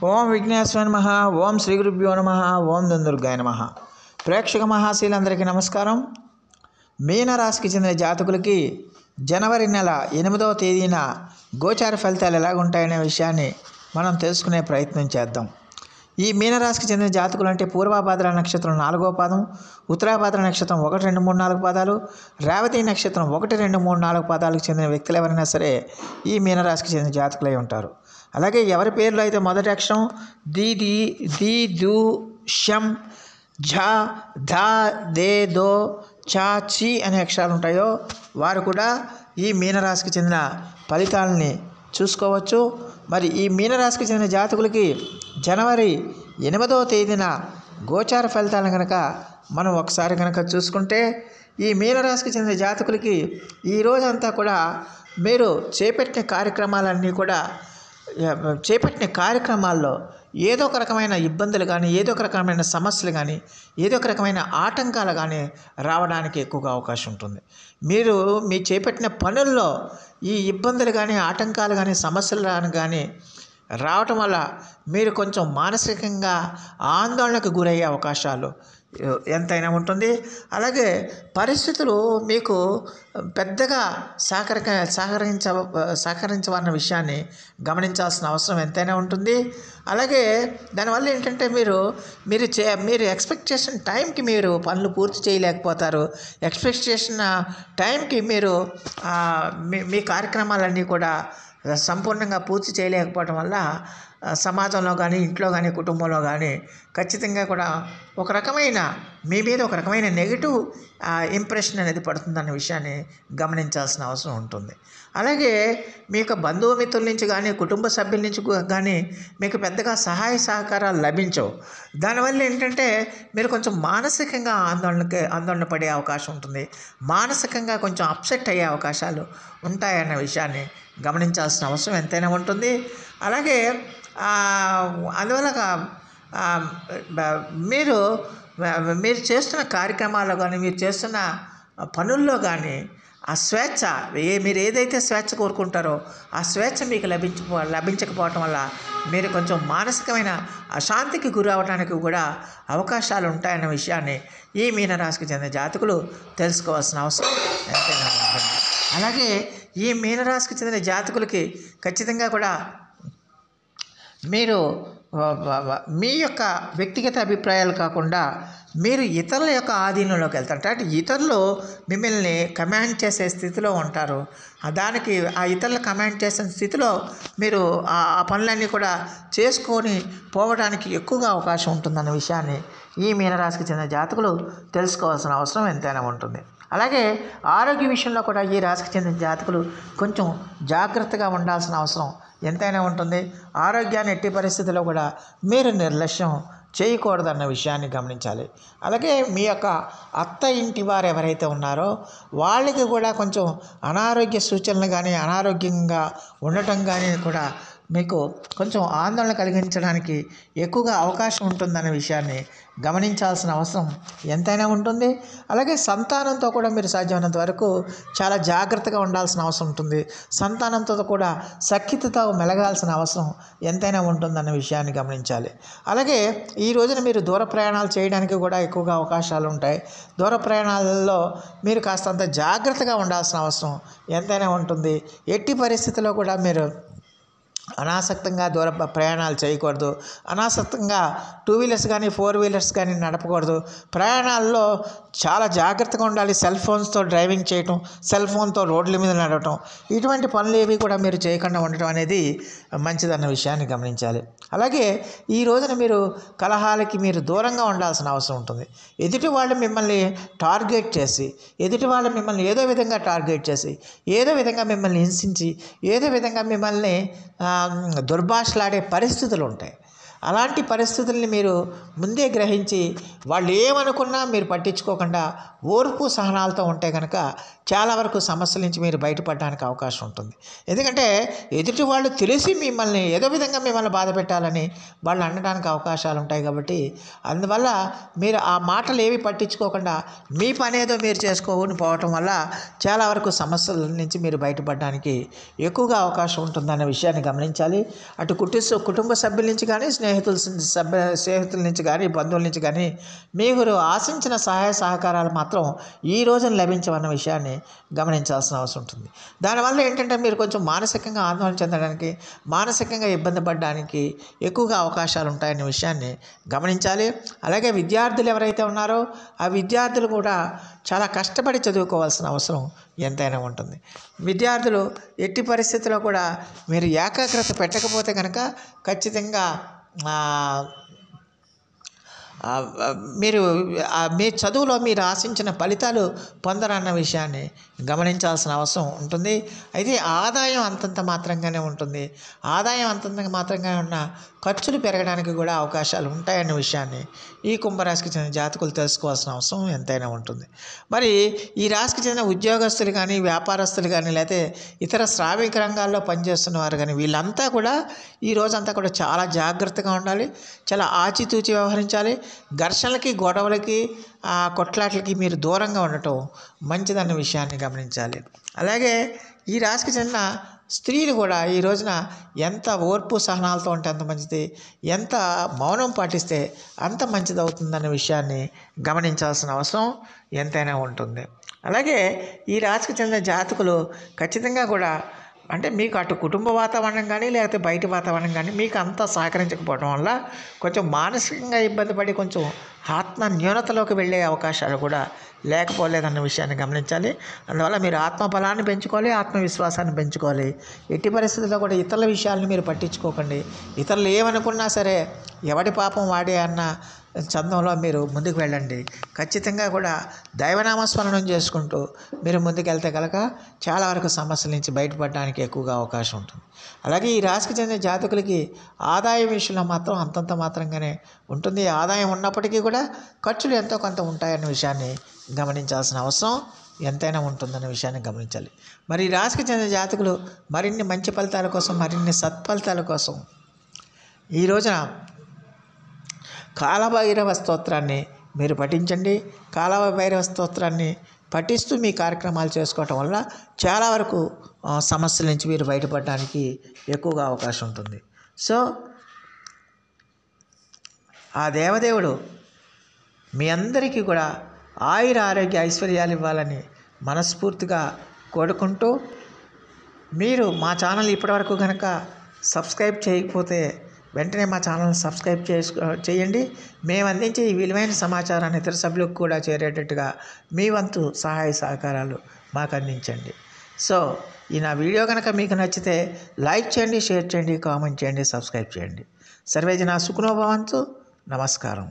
ఓం విఘ్నేశ్వరాయ నమః. ఓం శ్రీ గురుభ్యో నమః. ఓం దుందుర్గాయ నమః. ప్రేక్షక మహాశీలందరికీ నమస్కారం. మీనరాశికి చెందిన జాతకులకి జనవరి నెల 8వ తేదీన గోచార ఫలితాలు ఎలాగుంటాయనే విషయాన్ని మనం తెలుసుకునే ప్రయత్నం చేద్దాం. ఈ మీనరాశికి చెందిన జాతకులు అంటే పూర్వభాద్ర నక్షత్రం 4వ పాదం, ఉత్తరాభాద్ర నక్షత్రం 1, 2, 3, 4 పాదాలు, రేవతి నక్షత్రం 1, 2, 3, 4 పాదాలకు చెందిన వ్యక్తులు ఎవరైనా సరే ఈ మీనరాశికి చెందిన జాతకులై ఉంటారు. అలాగే ఎవరి పేర్లు అయితే మొదటి అక్షరం ది ది ది దు షం ఝ ధ దే దో చా చి అనే అక్షరాలు ఉంటాయో వారు కూడా ఈ మీనరాశికి చెందిన ఫలితాలని చూసుకోవచ్చు. మరి ఈ మీనరాశికి చెందిన జాతకులకి జనవరి 8వ తేదీన గోచార ఫలితాలను కనుక మనం ఒకసారి కనుక చూసుకుంటే, ఈ మీనరాశికి చెందిన జాతకులకి ఈ రోజంతా కూడా మీరు చేపట్టిన కార్యక్రమాల్లో ఏదో ఒక రకమైన ఇబ్బందులు కానీ, ఏదో ఒక రకమైన సమస్యలు కానీ, ఏదో ఒక రకమైన ఆటంకాలు కానీ రావడానికి ఎక్కువగా అవకాశం ఉంటుంది. మీరు చేపట్టిన పనుల్లో ఈ ఇబ్బందులు కానీ, ఆటంకాలు కానీ, సమస్యలు కానీ రావటం వల్ల మీరు కొంచెం మానసికంగా ఆందోళనకు గురయ్యే అవకాశాలు ఎంతైనా ఉంటుంది. అలాగే పరిస్థితులు మీకు పెద్దగా సహకరించవన్న విషయాన్ని గమనించాల్సిన అవసరం ఎంతైనా ఉంటుంది. అలాగే దానివల్ల ఏంటంటే మీరు ఎక్స్పెక్ట్ చేసిన టైంకి మీరు పనులు పూర్తి చేయలేకపోతారు. ఎక్స్పెక్ట్ చేసిన టైంకి మీరు మీ కార్యక్రమాలన్నీ కూడా సంపూర్ణంగా పూర్తి చేయలేకపోవడం వల్ల సమాజంలో కానీ, ఇంట్లో కానీ, కుటుంబంలో కానీ ఖచ్చితంగా కూడా మీ మీద ఒక రకమైన నెగిటివ్ ఇంప్రెషన్ అనేది పడుతుందన్న విషయాన్ని గమనించాల్సిన అవసరం ఉంటుంది. అలాగే మీ యొక్క బంధుమిత్రుల నుంచి కానీ, కుటుంబ సభ్యుల నుంచి కానీ మీకు పెద్దగా సహాయ సహకారాలు లభించవు. దానివల్ల ఏంటంటే మీరు కొంచెం మానసికంగా ఆందోళన పడే అవకాశం ఉంటుంది. మానసికంగా కొంచెం అప్సెట్ అయ్యే అవకాశాలు ఉంటాయన్న విషయాన్ని గమనించాల్సిన అవసరం ఎంతైనా ఉంటుంది. అలాగే అందువల్ల మీరు చేస్తున్న కార్యక్రమాల్లో కానీ, మీరు చేస్తున్న పనుల్లో కానీ ఆ స్వేచ్ఛ, మీరు ఏదైతే స్వేచ్ఛ కోరుకుంటారో ఆ స్వేచ్ఛ మీకు లభించకపోవటం వల్ల మీరు కొంచెం మానసికమైన అశాంతికి గురవడానికి కూడా అవకాశాలు ఉంటాయన్న విషయాన్ని ఈ మీనరాశికి చెందిన జాతకులు తెలుసుకోవాల్సిన అవసరం ఎంతైనా ఉంటుంది. అలాగే ఈ మీనరాశికి చెందిన జాతకులకి ఖచ్చితంగా కూడా మీరు మీ యొక్క వ్యక్తిగత అభిప్రాయాలు కాకుండా మీరు ఇతరుల యొక్క ఆధీనంలోకి వెళ్తారు. అంటే ఇతరులు మిమ్మల్ని కమాండ్ చేసే స్థితిలో ఉంటారు. దానికి ఆ ఇతరులు కమాండ్ చేసిన స్థితిలో మీరు ఆ పనులన్నీ కూడా చేసుకొని పోవడానికి ఎక్కువగా అవకాశం ఉంటుందన్న విషయాన్ని ఈ మీనరాశికి చెందిన జాతకులు తెలుసుకోవాల్సిన అవసరం ఎంతైనా ఉంటుంది. అలాగే ఆరోగ్య విషయంలో కూడా ఈ రాశికి చెందిన జాతకులు కొంచెం జాగ్రత్తగా ఉండాల్సిన అవసరం ఎంతైనా ఉంటుంది. ఆరోగ్యాన్ని ఎట్టి పరిస్థితుల్లో కూడా మీరు నిర్లక్ష్యం చేయకూడదన్న విషయాన్ని గమనించాలి. అలాగే మీ యొక్క అత్త ఇంటి వారు ఎవరైతే ఉన్నారో వాళ్ళకి కూడా కొంచెం అనారోగ్య సూచనలు కానీ, అనారోగ్యంగా ఉండటం కానీ కూడా మీకు కొంచెం ఆందోళన కలిగించడానికి ఎక్కువగా అవకాశం ఉంటుందనే విషయాన్ని గమనించాల్సిన అవసరం ఎంతైనా ఉంటుంది. అలాగే సంతానంతో కూడా మీరు సాధ్యమైనంత వరకు చాలా జాగ్రత్తగా ఉండాల్సిన అవసరం ఉంటుంది. సంతానంతో కూడా సఖ్యతతో మెలగాల్సిన అవసరం ఎంతైనా ఉంటుందన్న విషయాన్ని గమనించాలి. అలాగే ఈ రోజున మీరు దూర ప్రయాణాలు చేయడానికి కూడా ఎక్కువగా అవకాశాలు ఉంటాయి. దూర ప్రయాణాలలో మీరు కాస్తంత జాగ్రత్తగా ఉండాల్సిన అవసరం ఎంతైనా ఉంటుంది. ఎట్టి పరిస్థితుల్లో కూడా మీరు అనాసక్తంగా దూర ప్రయాణాలు చేయకూడదు. అనాసక్తంగా 2 వీలర్స్ కానీ, 4 వీలర్స్ కానీ నడపకూడదు. ప్రయాణాల్లో చాలా జాగ్రత్తగా ఉండాలి. సెల్ ఫోన్స్తో డ్రైవింగ్ చేయటం, సెల్ ఫోన్తో రోడ్ల మీద నడవటం, ఇటువంటి పనులు ఏవి కూడా మీరు చేయకుండా ఉండటం అనేది మంచిదన్న విషయాన్ని గమనించాలి. అలాగే ఈ రోజున మీరు కలహాలకి మీరు దూరంగా ఉండాల్సిన అవసరం ఉంటుంది. ఎదుటి వాళ్ళు మిమ్మల్ని టార్గెట్ చేసి, ఏదో విధంగా టార్గెట్ చేసి, ఏదో విధంగా మిమ్మల్ని హింసించి, ఏదో విధంగా మిమ్మల్ని దుర్భాషలాడే పరిస్థితులు ఉంటాయి. అలాంటి పరిస్థితుల్ని మీరు ముందే గ్రహించి వాళ్ళు ఏమనుకున్నా మీరు పట్టించుకోకుండా ఓర్పు సహనాలతో ఉంటే కనుక చాలా వరకు సమస్యల నుంచి మీరు బయటపడడానికి అవకాశం ఉంటుంది. ఎందుకంటే ఎదుటి వాళ్ళు తెలిసి మిమ్మల్ని ఏదో విధంగా మిమ్మల్ని బాధ పెట్టాలని వాళ్ళు అనడానికి అవకాశాలు ఉంటాయి. కాబట్టి అందువల్ల మీరు ఆ మాటలు ఏవి పట్టించుకోకుండా మీ పని ఏదో మీరు చేసుకోని పోవటం వల్ల చాలా వరకు సమస్యల నుంచి మీరు బయటపడడానికి ఎక్కువగా అవకాశం ఉంటుందనే విషయాన్ని గమనించాలి. అటు కుటుంబ సభ్యుల నుంచి కానీ స్నేహితుల నుంచి కానీ బంధువుల నుంచి కానీ మీరు ఆశించిన సహాయ సహకారాలు మాత్రం ఈ రోజున లభించవన్న విషయాన్ని గమనించాల్సిన అవసరం ఉంటుంది. దానివల్ల ఏంటంటే మీరు కొంచెం మానసికంగా ఆందోళన చెందడానికి, మానసికంగా ఇబ్బంది పడడానికి ఎక్కువగా అవకాశాలు ఉంటాయనే విషయాన్ని గమనించాలి. అలాగే విద్యార్థులు ఎవరైతే ఉన్నారో ఆ విద్యార్థులు కూడా చాలా కష్టపడి చదువుకోవాల్సిన అవసరం ఎంతైనా ఉంటుంది. విద్యార్థులు ఎట్టి పరిస్థితుల్లో కూడా మీరు ఏకాగ్రత పెట్టకపోతే కనుక ఖచ్చితంగా మీరు మీ చదువులో మీరు ఆశించిన ఫలితాలు పొందరన్న విషయాన్ని గమనించాల్సిన అవసరం ఉంటుంది. అయితే ఆదాయం అంతంత మాత్రంగానే ఉంటుంది. ఆదాయం అంతంత మాత్రంగానే ఉన్న ఖర్చులు పెరగడానికి కూడా అవకాశాలు ఉంటాయన్న విషయాన్ని ఈ కుంభరాశికి చెందిన జాతకులు తెలుసుకోవాల్సిన అవసరం ఎంతైనా ఉంటుంది. మరి ఈ రాశికి చెందిన ఉద్యోగస్తులు కానీ, వ్యాపారస్తులు కానీ, లేకపోతే ఇతర శ్రామిక రంగాల్లో పనిచేస్తున్న వారు కానీ వీళ్ళంతా కూడా ఈ రోజంతా కూడా చాలా జాగ్రత్తగా ఉండాలి. చాలా ఆచితూచి వ్యవహరించాలి. ఘర్షణలకి, గొడవలకి, కొట్లాట్లకి మీరు దూరంగా ఉండటం మంచిదన్న విషయాన్ని గమనించాలి. అలాగే ఈ రాశికి చెందిన స్త్రీలు కూడా ఈ రోజున ఎంత ఓర్పు సహనాలతో ఉంటే అంత మంచిది, ఎంత మౌనం పాటిస్తే అంత మంచిది అవుతుందన్న విషయాన్ని గమనించాల్సిన అవసరం ఎంతైనా ఉంటుంది. అలాగే ఈ రాశికి చెందిన జాతకులు ఖచ్చితంగా కూడా అంటే మీకు అటు కుటుంబ వాతావరణం కానీ లేకపోతే బయట వాతావరణం కానీ మీకు అంతా సహకరించకపోవడం వల్ల కొంచెం మానసికంగా ఇబ్బంది పడి కొంచెం ఆత్మ న్యూనతలోకి వెళ్ళే అవకాశాలు కూడా లేకపోలేదన్న విషయాన్ని గమనించాలి. అందువల్ల మీరు ఆత్మబలాన్ని పెంచుకోవాలి, ఆత్మవిశ్వాసాన్ని పెంచుకోవాలి. ఎట్టి పరిస్థితుల్లో కూడా ఇతరుల విషయాలను మీరు పట్టించుకోకండి. ఇతరులు ఏమనుకున్నా సరే ఎవడి పాపం వాడే అన్న చందంలో మీరు ముందుకు వెళ్ళండి. ఖచ్చితంగా కూడా దైవనామస్మరణం చేసుకుంటూ మీరు ముందుకెళ్తే కనుక చాలా వరకు సమస్యల నుంచి బయటపడడానికి ఎక్కువగా అవకాశం ఉంటుంది. అలాగే ఈ రాశికి చెందిన జాతకులకి ఆదాయం విషయంలో మాత్రం అంతంత మాత్రంగానే ఉంటుంది. ఆదాయం ఉన్నప్పటికీ కూడా ఖర్చులు ఎంతో కొంత ఉంటాయన్న విషయాన్ని గమనించాల్సిన అవసరం ఎంతైనా ఉంటుందనే విషయాన్ని గమనించాలి. మరి ఈ రాశికి చెందిన జాతకులు మరిన్ని మంచి ఫలితాల కోసం, మరిన్ని సత్ఫలితాల కోసం ఈ రోజున కాలభైరవ స్తోత్రాన్ని మీరు పఠించండి. కాలభైరవ స్తోత్రాన్ని పఠిస్తూ మీ కార్యక్రమాలు చేసుకోవటం వల్ల చాలా వరకు సమస్యల నుంచి మీరు బయటపడడానికి ఎక్కువగా అవకాశం ఉంటుంది. సో ఆ దేవదేవుడు మీ అందరికీ కూడా ఆయుర ఆరోగ్య ఐశ్వర్యాలు ఇవ్వాలని మనస్ఫూర్తిగా కోరుకుంటూ, మీరు మా ఛానల్ ఇప్పటివరకు కనుక సబ్స్క్రైబ్ చేయకపోతే వెంటనే మా ఛానల్ని సబ్స్క్రైబ్ చేయండి. మేము అందించే ఈ విలువైన సమాచారాన్ని ఇతర సభ్యులకు కూడా చేరేటట్టుగా మీ వంతు సహాయ సహకారాలు మాకు అందించండి. సో ఈ నా వీడియో కనుక మీకు నచ్చితే లైక్ చేయండి, షేర్ చేయండి, కామెంట్ చేయండి, సబ్స్క్రైబ్ చేయండి. సర్వే జనా సుఖినో భవంతు. నమస్కారం.